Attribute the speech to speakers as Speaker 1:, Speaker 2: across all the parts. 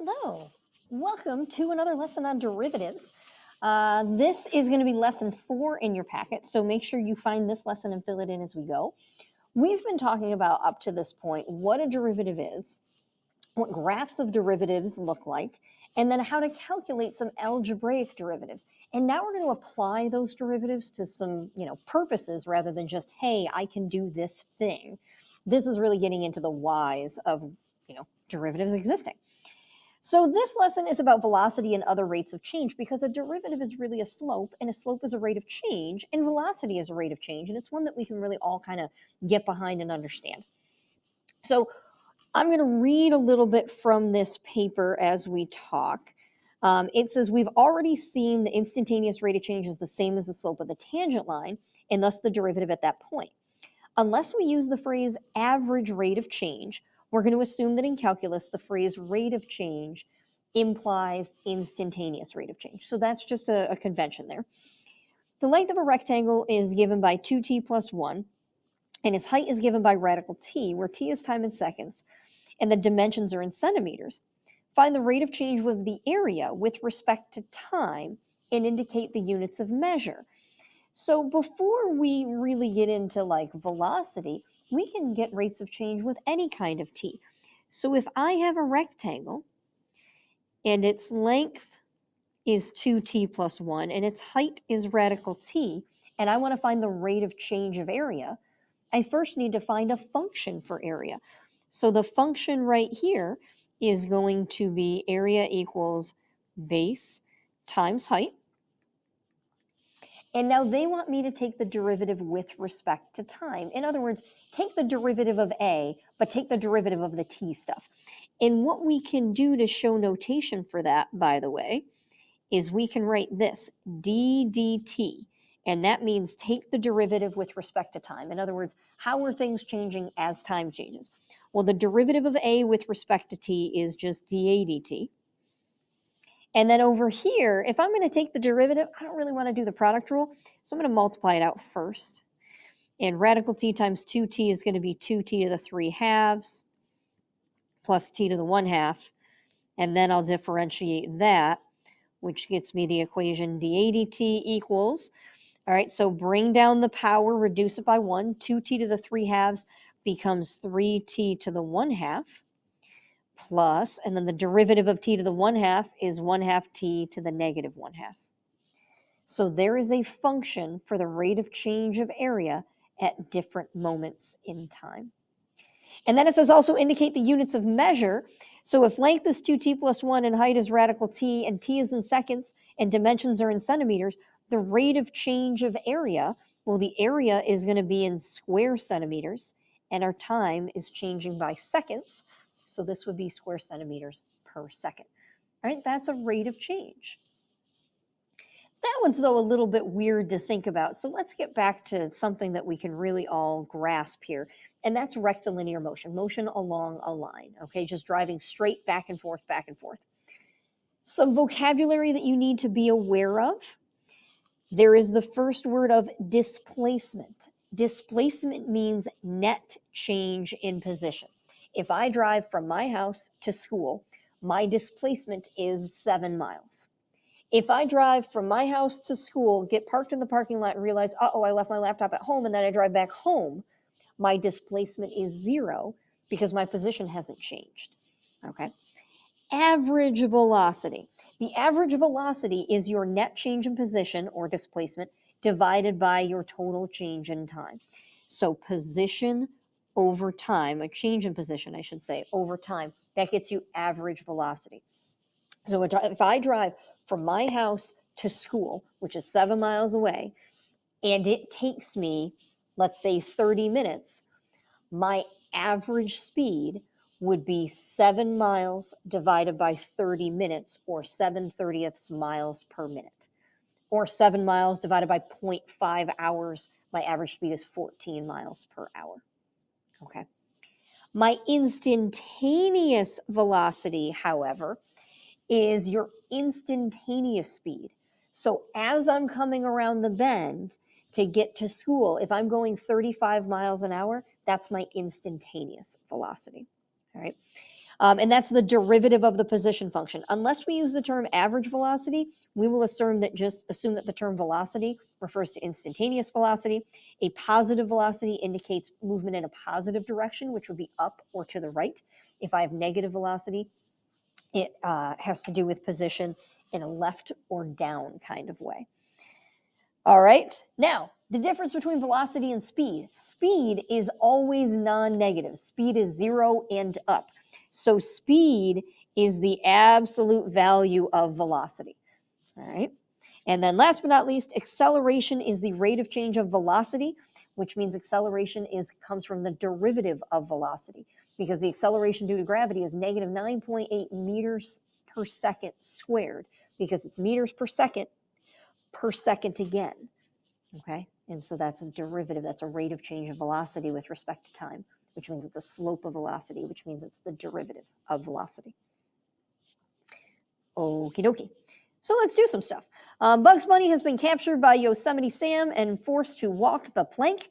Speaker 1: Hello, welcome to another lesson on derivatives. This is going to be lesson 4 in your packet, so make sure you find this lesson and fill it in as we go. We've been talking about up to this point what a derivative is, what graphs of derivatives look like, and then how to calculate some algebraic derivatives. And now we're going to apply those derivatives to some, purposes rather than just, hey, I can do this thing. This is really getting into the whys of, derivatives existing. So this lesson is about velocity and other rates of change because a derivative is really a slope, and a slope is a rate of change, and velocity is a rate of change, and it's one that we can really all kind of get behind and understand. So I'm going to read a little bit from this paper as we talk. It says, we've already seen the instantaneous rate of change is the same as the slope of the tangent line, and thus the derivative at that point. Unless we use the phrase average rate of change, we're going to assume that in calculus, the phrase rate of change implies instantaneous rate of change. So that's just a convention there. The length of a rectangle is given by 2t plus 1, and its height is given by radical t, where t is time in seconds, and the dimensions are in centimeters. Find the rate of change with the area with respect to time and indicate the units of measure. So before we really get into like velocity, we can get rates of change with any kind of t. So if I have a rectangle and its length is 2t plus 1 and its height is radical t, and I want to find the rate of change of area, I first need to find a function for area. So the function right here is going to be area equals base times height. And now they want me to take the derivative with respect to time. In other words, take the derivative of A, but take the derivative of the t stuff. And what we can do to show notation for that, by the way, is we can write this, d dt. And that means take the derivative with respect to time. In other words, how are things changing as time changes? Well, the derivative of A with respect to t is just dA dt. And then over here, if I'm going to take the derivative, I don't really want to do the product rule, so I'm going to multiply it out first. And radical t times 2t is going to be 2t to the 3 halves plus t to the 1 half. And then I'll differentiate that, which gets me the equation dA dt equals, all right, so bring down the power, reduce it by 1. 2t to the 3 halves becomes 3t to the 1 half. Plus, and then the derivative of t to the 1 half is 1 half t to the negative 1 half. So there is a function for the rate of change of area at different moments in time. And then it says also indicate the units of measure. So if length is 2t plus 1 and height is radical t and t is in seconds and dimensions are in centimeters, the rate of change of area, well, the area is going to be in square centimeters and our time is changing by seconds. So this would be square centimeters per second. All right, that's a rate of change. That one's, though, a little bit weird to think about. So let's get back to something that we can really all grasp here, and that's rectilinear motion, motion along a line, okay, just driving straight back and forth, back and forth. Some vocabulary that you need to be aware of. There is the first word of displacement. Displacement means net change in position. If I drive from my house to school, my displacement is 7 miles. If I drive from my house to school, get parked in the parking lot and realize, uh-oh, I left my laptop at home, and then I drive back home, my displacement is 0 because my position hasn't changed, okay? Average velocity. The average velocity is your net change in position or displacement divided by your total change in time. So position over time, a change in position, I should say, over time, that gets you average velocity. So if I drive from my house to school, which is 7 miles away, and it takes me, let's say, 30 minutes, my average speed would be 7 miles divided by 30 minutes, or 7/30 miles per minute. Or 7 miles divided by 0.5 hours, my average speed is 14 miles per hour. Okay. My instantaneous velocity, however, is your instantaneous speed. So as I'm coming around the bend to get to school, if I'm going 35 miles an hour, that's my instantaneous velocity. All right. And that's the derivative of the position function. Unless we use the term average velocity, we will assume that the term velocity refers to instantaneous velocity. A positive velocity indicates movement in a positive direction, which would be up or to the right. If I have negative velocity, it has to do with position in a left or down kind of way. All right, now the difference between velocity and speed. Speed is always non-negative. Speed is 0 and up. So speed is the absolute value of velocity. All right. And then last but not least, acceleration is the rate of change of velocity, which means acceleration comes from the derivative of velocity, because the acceleration due to gravity is negative 9.8 meters per second squared, because it's meters per second again. Okay. And so that's a derivative. That's a rate of change of velocity with respect to time, which means it's a slope of velocity, which means it's the derivative of velocity. Okie dokie. So let's do some stuff. Bugs Bunny has been captured by Yosemite Sam and forced to walk the plank.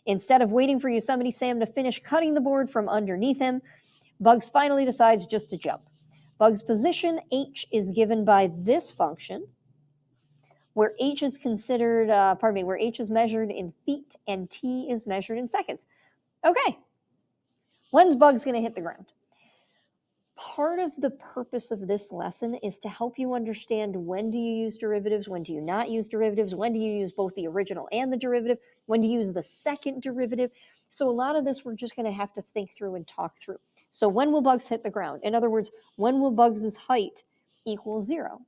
Speaker 1: Instead of waiting for Yosemite Sam to finish cutting the board from underneath him, Bugs finally decides just to jump. Bugs' position, h, is given by this function, where h is where h is measured in feet and t is measured in seconds. Okay. When's Bugs going to hit the ground? Part of the purpose of this lesson is to help you understand when do you use derivatives, when do you not use derivatives, when do you use both the original and the derivative, when do you use the second derivative. So a lot of this we're just going to have to think through and talk through. So when will Bugs hit the ground? In other words, when will Bugs' height equal 0?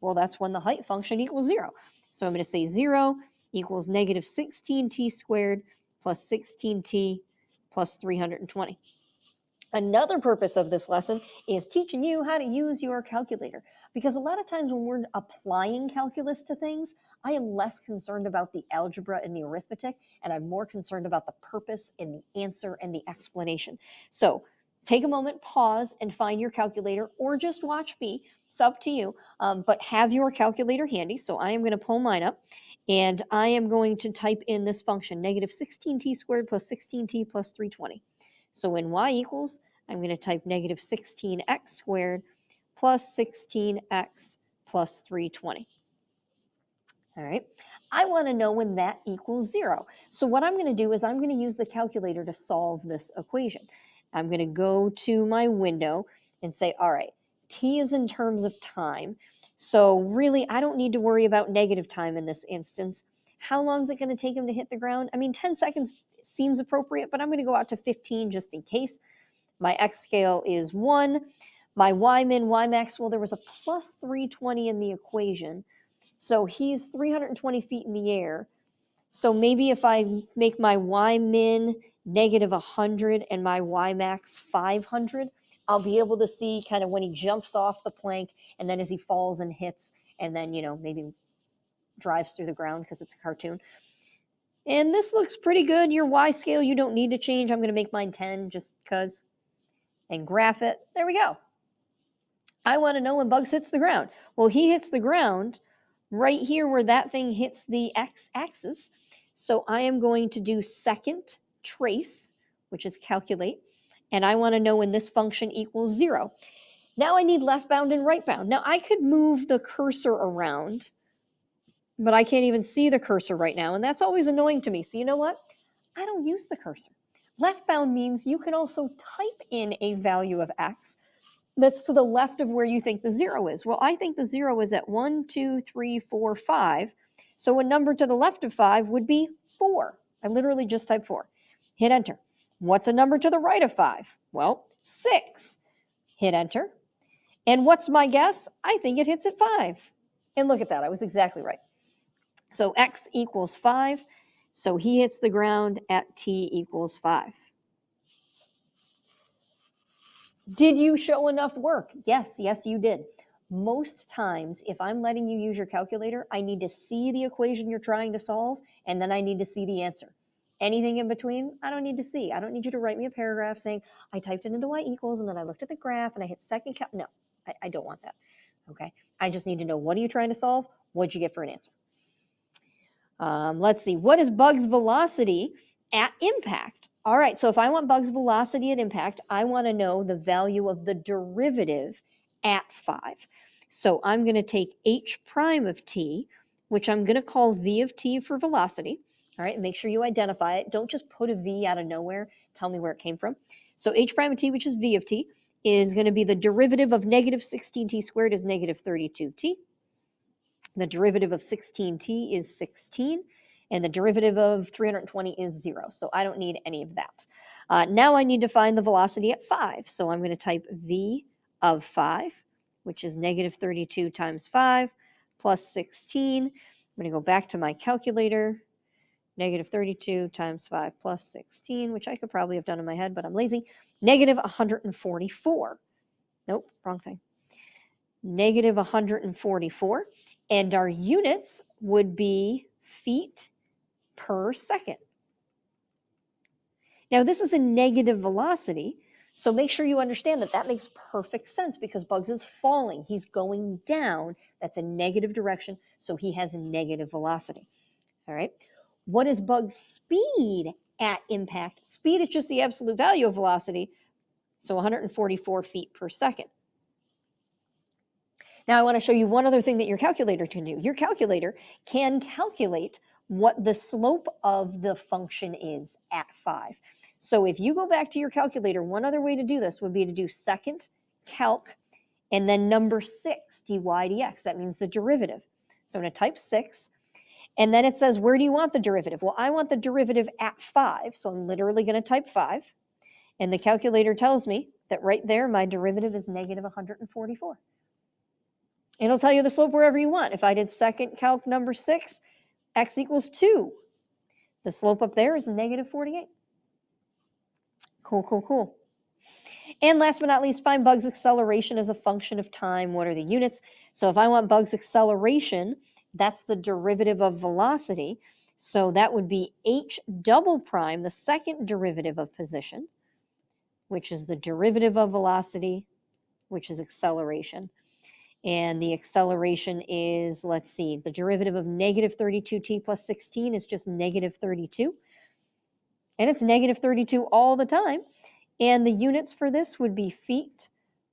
Speaker 1: Well, that's when the height function equals 0. So I'm going to say 0 equals negative 16t squared plus 16t plus 320. Another purpose of this lesson is teaching you how to use your calculator, because a lot of times when we're applying calculus to things, I am less concerned about the algebra and the arithmetic, and I'm more concerned about the purpose and the answer and the explanation. So take a moment, pause, and find your calculator, or just watch me. It's up to you, but have your calculator handy. So I am going to pull mine up, and I am going to type in this function, negative 16t squared plus 16t plus 320. So when y equals, I'm going to type negative 16x squared plus 16x plus 320. All right. I want to know when that equals 0. So what I'm going to do is I'm going to use the calculator to solve this equation. I'm going to go to my window and say, all right, t is in terms of time. So really, I don't need to worry about negative time in this instance. How long is it going to take him to hit the ground? I mean, 10 seconds seems appropriate, but I'm going to go out to 15 just in case. My x scale is 1. My y min, y max, well, there was a plus 320 in the equation. So he's 320 feet in the air. So maybe if I make my y min negative 100 and my y max 500, I'll be able to see kind of when he jumps off the plank and then as he falls and hits and then, maybe drives through the ground because it's a cartoon. And this looks pretty good. Your y scale, you don't need to change. I'm going to make mine 10 just because. And graph it. There we go. I want to know when Bugs hits the ground. Well, he hits the ground right here where that thing hits the x-axis. So I am going to do second trace, which is calculate. And I want to know when this function equals 0. Now I need left bound and right bound. Now I could move the cursor around, but I can't even see the cursor right now. And that's always annoying to me. So you know what? I don't use the cursor. Left bound means you can also type in a value of x that's to the left of where you think the 0 is. Well, I think the 0 is at 1, 2, 3, 4, 5. So a number to the left of 5 would be 4. I literally just typed 4. Hit enter. What's a number to the right of 5? Well, 6. Hit enter. And what's my guess? I think it hits at 5. And look at that. I was exactly right. So x equals 5. So he hits the ground at t equals 5. Did you show enough work? Yes, you did. Most times, if I'm letting you use your calculator, I need to see the equation you're trying to solve, and then I need to see the answer. Anything in between, I don't need to see. I don't need you to write me a paragraph saying, I typed it into y equals, and then I looked at the graph, and I hit second count. No, I don't want that, okay? I just need to know, what are you trying to solve? What'd you get for an answer? Let's see. What is Bugs' velocity at impact. All right, so if I want Bug's velocity at impact, I want to know the value of the derivative at 5. So I'm going to take h prime of t, which I'm going to call v of t for velocity. All right, make sure you identify it. Don't just put a v out of nowhere. Tell me where it came from. So h prime of t, which is v of t, is going to be the derivative of negative 16t squared is negative 32t. The derivative of 16t is 16. And the derivative of 320 is 0. So I don't need any of that. Now I need to find the velocity at 5. So I'm going to type v of 5, which is negative 32 times 5 plus 16. I'm going to go back to my calculator. Negative 32 times 5 plus 16, which I could probably have done in my head, but I'm lazy. Negative 144. Nope, wrong thing. Negative 144. And our units would be feet per second. Now, this is a negative velocity, so make sure you understand that that makes perfect sense because Bugs is falling. He's going down. That's a negative direction, so he has a negative velocity. All right. What is Bug's speed at impact? Speed is just the absolute value of velocity, so 144 feet per second. Now, I want to show you one other thing that your calculator can do. Your calculator can calculate what the slope of the function is at 5. So if you go back to your calculator, one other way to do this would be to do second calc and then number 6, dy dx. That means the derivative. So I'm going to type 6. And then it says, where do you want the derivative? Well, I want the derivative at 5. So I'm literally going to type 5. And the calculator tells me that right there, my derivative is negative 144. It'll tell you the slope wherever you want. If I did second calc number 6, x equals 2. The slope up there is negative 48. Cool, cool, cool. And last but not least, find Bug's acceleration as a function of time. What are the units? So if I want Bug's acceleration, that's the derivative of velocity. So that would be h double prime, the second derivative of position, which is the derivative of velocity, which is acceleration. And the acceleration is, let's see, the derivative of negative 32t plus 16 is just negative 32. And it's negative 32 all the time. And the units for this would be feet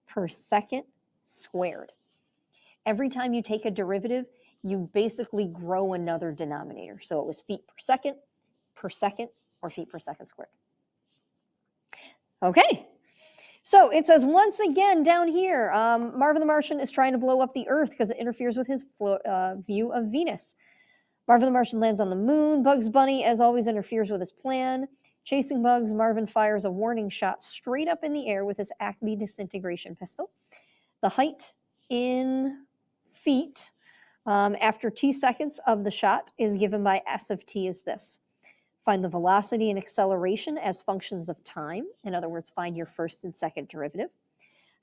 Speaker 1: per second squared. Every time you take a derivative, you basically grow another denominator. So it was feet per second, or feet per second squared. Okay. So it says once again down here, Marvin the Martian is trying to blow up the Earth because it interferes with his view of Venus. Marvin the Martian lands on the moon. Bugs Bunny, as always, interferes with his plan. Chasing Bugs, Marvin fires a warning shot straight up in the air with his Acme disintegration pistol. The height in feet after t seconds of the shot is given by s of t is this. Find the velocity and acceleration as functions of time. In other words, find your first and second derivative.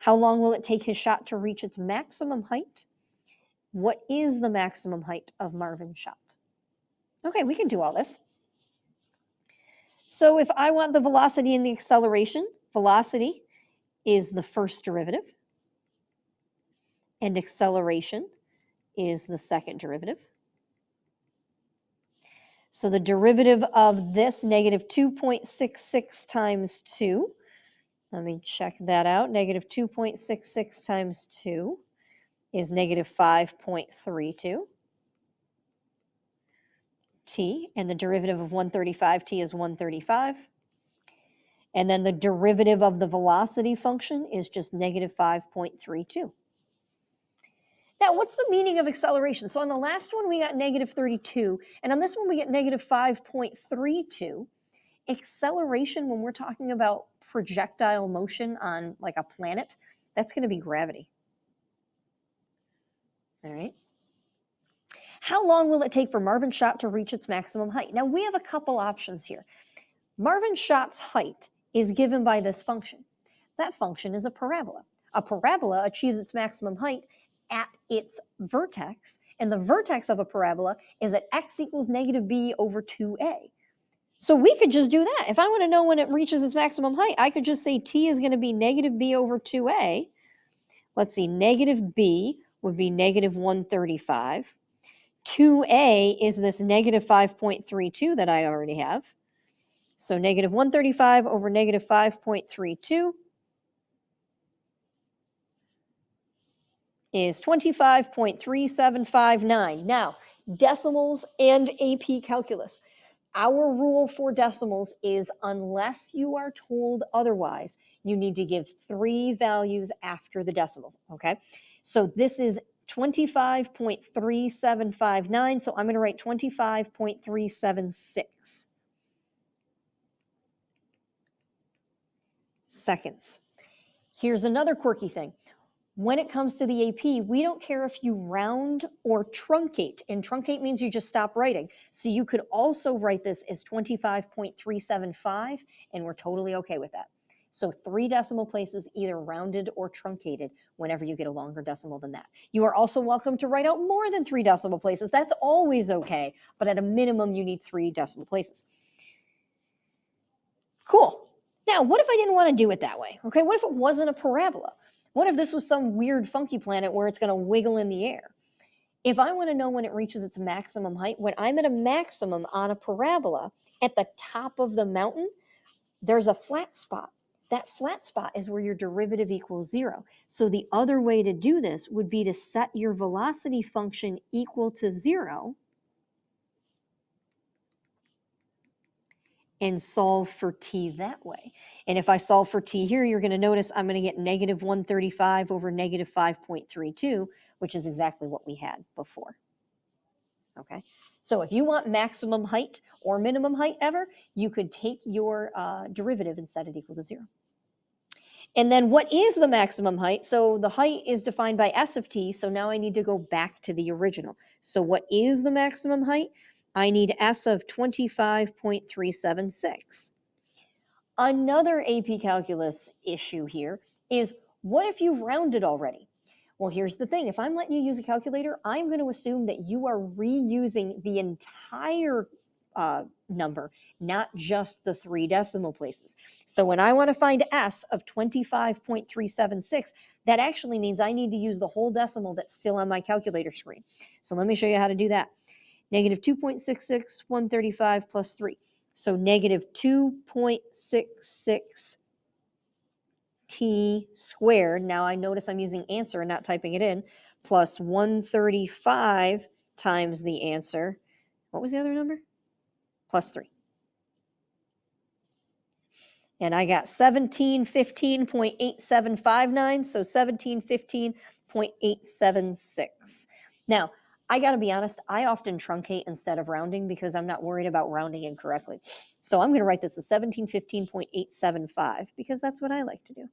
Speaker 1: How long will it take his shot to reach its maximum height? What is the maximum height of Marvin's shot? Okay, we can do all this. So if I want the velocity and the acceleration, velocity is the first derivative, and acceleration is the second derivative. So the derivative of this, negative 2.66 times 2. Let me check that out. Negative 2.66 times 2 is negative 5.32 t. And the derivative of 135t is 135. And then the derivative of the velocity function is just negative 5.32. Now, what's the meaning of acceleration? So on the last one, we got negative 32. And on this one, we get negative 5.32. Acceleration, when we're talking about projectile motion on like a planet, that's going to be gravity. All right. How long will it take for Marvin's shot to reach its maximum height? Now, we have a couple options here. Marvin's shot's height is given by this function. That function is a parabola. A parabola achieves its maximum height at its vertex, and the vertex of a parabola is at x equals negative b over 2a. So we could just do that. If I want to know when it reaches its maximum height, I could just say t is going to be negative b over 2a. Let's see, negative b would be negative 135. 2a is this negative 5.32 that I already have. So negative 135 over negative 5.32 is 25.3759. Now, decimals and AP calculus. Our rule for decimals is unless you are told otherwise, you need to give 3 values after the decimal, okay? So this is 25.3759, so I'm going to write 25.376 seconds. Here's another quirky thing. When it comes to the AP, we don't care if you round or truncate. And truncate means you just stop writing. So you could also write this as 25.375, and we're totally okay with that. So 3 decimal places, either rounded or truncated, whenever you get a longer decimal than that. You are also welcome to write out more than 3 decimal places. That's always okay. But at a minimum, you need 3 decimal places. Cool. Now, what if I didn't want to do it that way? Okay, what if it wasn't a parabola? What if this was some weird funky planet where it's going to wiggle in the air? If I want to know when it reaches its maximum height, when I'm at a maximum on a parabola, at the top of the mountain, there's a flat spot. That flat spot is where your derivative equals 0. So the other way to do this would be to set your velocity function equal to 0 and solve for t that way. And if I solve for t here, you're going to notice I'm going to get negative 135 over negative 5.32, which is exactly what we had before. Okay, so if you want maximum height or minimum height ever, you could take your derivative and set it equal to 0. And then what is the maximum height? So the height is defined by s of t, so now I need to go back to the original. So what is the maximum height? I need s of 25.376. Another AP calculus issue here is, what if you've rounded already? Well, here's the thing. If I'm letting you use a calculator, I'm going to assume that you are reusing the entire number, not just the 3 decimal places. So when I want to find s of 25.376, that actually means I need to use the whole decimal that's still on my calculator screen. So let me show you how to do that. Negative 2.66, 135 plus 3. So negative 2.66 t squared. Now I notice I'm using answer and not typing it in, plus 135 times the answer. What was the other number? Plus 3. And I got 1715.8759, so 1715.876. Now, I got to be honest, I often truncate instead of rounding because I'm not worried about rounding incorrectly. So I'm going to write this as 1715.875 because that's what I like to do.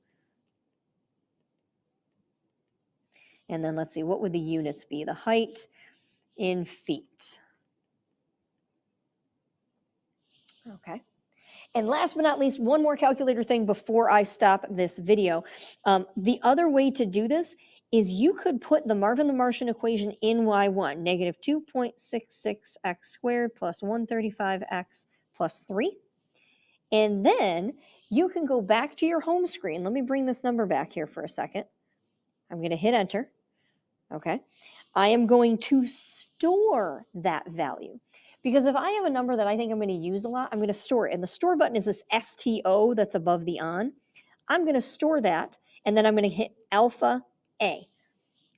Speaker 1: And then let's see, what would the units be? The height in feet. Okay. And last but not least, one more calculator thing before I stop this video. The other way to do this is you could put the Marvin the Martian equation in y1, negative 2.66x squared plus 135x plus 3. And then you can go back to your home screen. Let me bring this number back here for a second. I'm going to hit enter. Okay. I am going to store that value. Because if I have a number that I think I'm going to use a lot, I'm going to store it. And the store button is this STO that's above the on. I'm going to store that, and then I'm going to hit alpha A.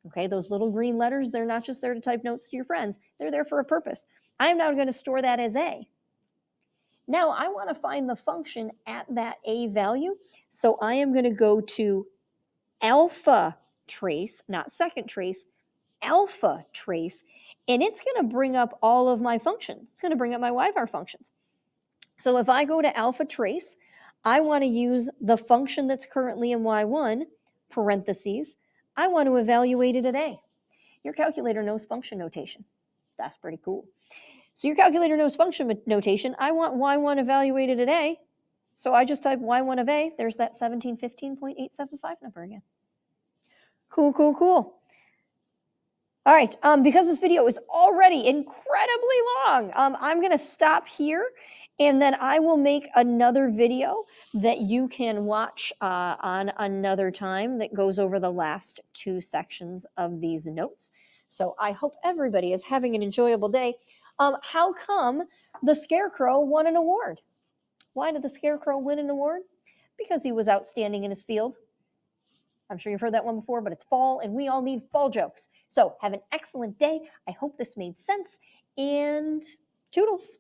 Speaker 1: Okay, those little green letters, they're not just there to type notes to your friends. They're there for a purpose. I'm now going to store that as A. Now I want to find the function at that A value. So I am going to go to alpha trace, not second trace, alpha trace, and it's going to bring up all of my functions. It's going to bring up my y-var functions. So if I go to alpha trace, I want to use the function that's currently in y1, parentheses. I want to evaluate it at A. Your calculator knows function notation. That's pretty cool. So your calculator knows function notation. I want y1 evaluated at A. So I just type y1 of A. There's that 1715.875 number again. Cool, cool, cool. All right, because this video is already incredibly long, I'm going to stop here, and then I will make another video that you can watch on another time that goes over the last 2 sections of these notes. So I hope everybody is having an enjoyable day. How come the Scarecrow won an award? Why did the Scarecrow win an award? Because he was outstanding in his field. I'm sure you've heard that one before, but it's fall and we all need fall jokes. So have an excellent day. I hope this made sense, and toodles.